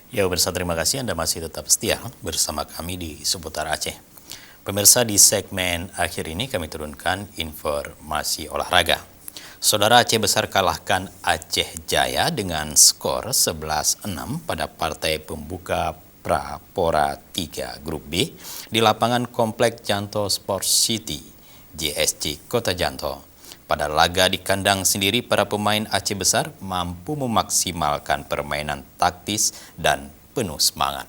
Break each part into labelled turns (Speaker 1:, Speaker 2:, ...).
Speaker 1: Ya, pemirsa, terima kasih Anda masih tetap setia bersama kami di seputar Aceh. Pemirsa, di segmen akhir ini kami turunkan informasi olahraga. Saudara, Aceh Besar kalahkan Aceh Jaya dengan skor 11-6 pada partai pembuka Prapora 3 Grup B di lapangan Komplek Janto Sports City, JSC Kota Janto. Pada laga di kandang sendiri, para pemain Aceh Besar mampu memaksimalkan permainan taktis dan penuh semangat.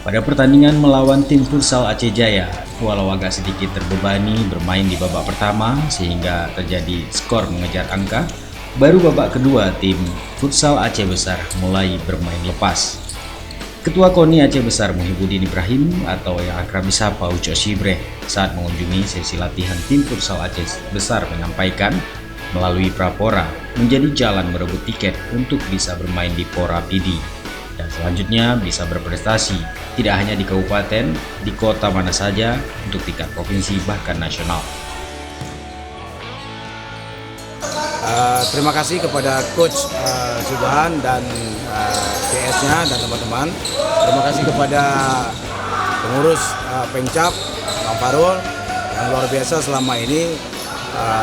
Speaker 2: Pada pertandingan melawan tim futsal Aceh Jaya, walau agak sedikit terbebani bermain di babak pertama sehingga terjadi skor mengejar angka, baru babak kedua tim futsal Aceh Besar mulai bermain lepas. Ketua KONI Aceh Besar Muhibbuddin Ibrahim atau yang akrab disapa Ucok Sibreh saat mengunjungi sesi latihan tim futsal Aceh Besar menyampaikan melalui Prapora menjadi jalan merebut tiket untuk bisa bermain di Pora PD dan selanjutnya bisa berprestasi tidak hanya di kabupaten, di kota mana saja untuk tingkat provinsi bahkan nasional.
Speaker 3: Terima kasih kepada Coach Subhan dan PS-nya dan teman-teman. Terima kasih kepada pengurus Pencap, Bang Farul, yang luar biasa selama ini.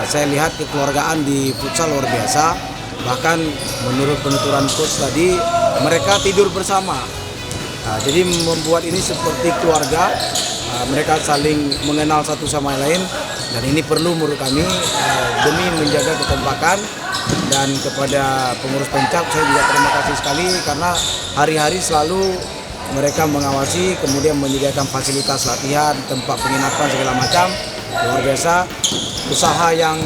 Speaker 3: Saya lihat kekeluargaan di futsal luar biasa. Bahkan menurut penuturan Coach tadi, mereka tidur bersama. Jadi membuat ini seperti keluarga. Mereka saling mengenal satu sama lain. Dan ini perlu menurut kami demi menjaga kekompakan. Dan kepada pengurus Pencap saya juga terima kasih sekali karena hari-hari selalu mereka mengawasi, kemudian menyediakan fasilitas latihan, tempat penginapan segala macam. Luar biasa, usaha yang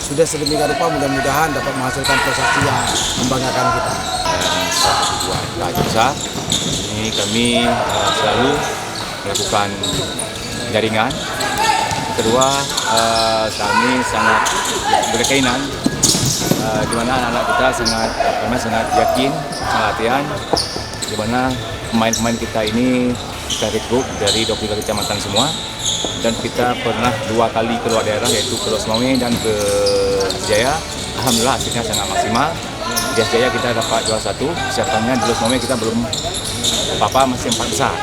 Speaker 3: sudah sedemikian rupa mudah-mudahan dapat menghasilkan prestasi yang membanggakan kita.
Speaker 4: Dan satu tujuan Aceh Besar ini kami selalu melakukan jaringan. Kedua, kami sangat berkeinginan di mana anak-anak kita sangat yakin latihan, di mana pemain-pemain kita ini kita rekrut dari 23 kecamatan semua, dan kita pernah 2 kali keluar daerah yaitu ke Los Maueh dan ke Jaya. Alhamdulillah hasilnya sangat maksimal. Di Jaya kita dapat juara 1, siapanya di Los Maueh kita belum apa-apa, masih 4 besar.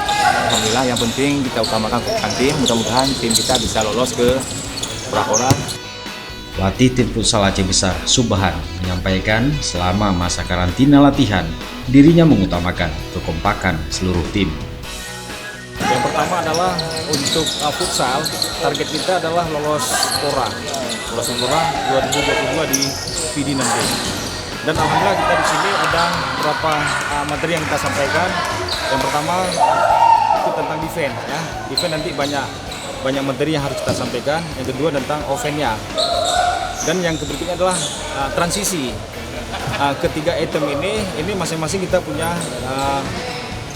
Speaker 4: Alhamdulillah, yang penting kita utamakan kemenangan tim, mudah-mudahan tim kita bisa lolos ke Prapora.
Speaker 2: Pelatih tim futsal Aceh Besar, Subhan, menyampaikan selama masa karantina latihan, dirinya mengutamakan kekompakan seluruh tim.
Speaker 5: Yang pertama adalah untuk futsal, target kita adalah lolos Pora 2022 di PD nanti. Dan alhamdulillah kita di sini ada beberapa materi yang kita sampaikan. Yang pertama itu tentang defense, ya. Defense nanti banyak materi yang harus kita sampaikan. Yang kedua tentang offense-nya. Dan yang berikutnya adalah transisi. Ketiga item ini masing-masing kita punya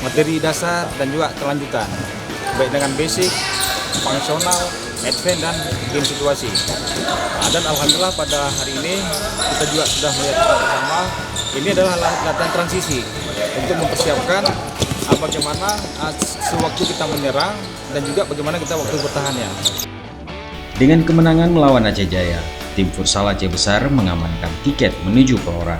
Speaker 5: materi dasar dan juga kelanjutan, baik dengan basic, fungsional, advance, dan game situasi. Dan alhamdulillah pada hari ini kita juga sudah melihat bersama ini adalah latihan transisi untuk mempersiapkan bagaimana sewaktu kita menyerang dan juga bagaimana kita waktu bertahannya.
Speaker 2: Dengan kemenangan melawan Aceh Jaya, tim futsal Aceh Besar mengamankan tiket menuju Prapora.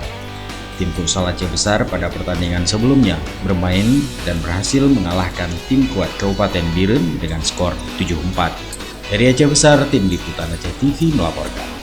Speaker 2: Tim futsal Aceh Besar pada pertandingan sebelumnya bermain dan berhasil mengalahkan tim kuat Kabupaten Biren dengan skor 7-4. Dari Aceh Besar, tim liputan Aceh TV melaporkan.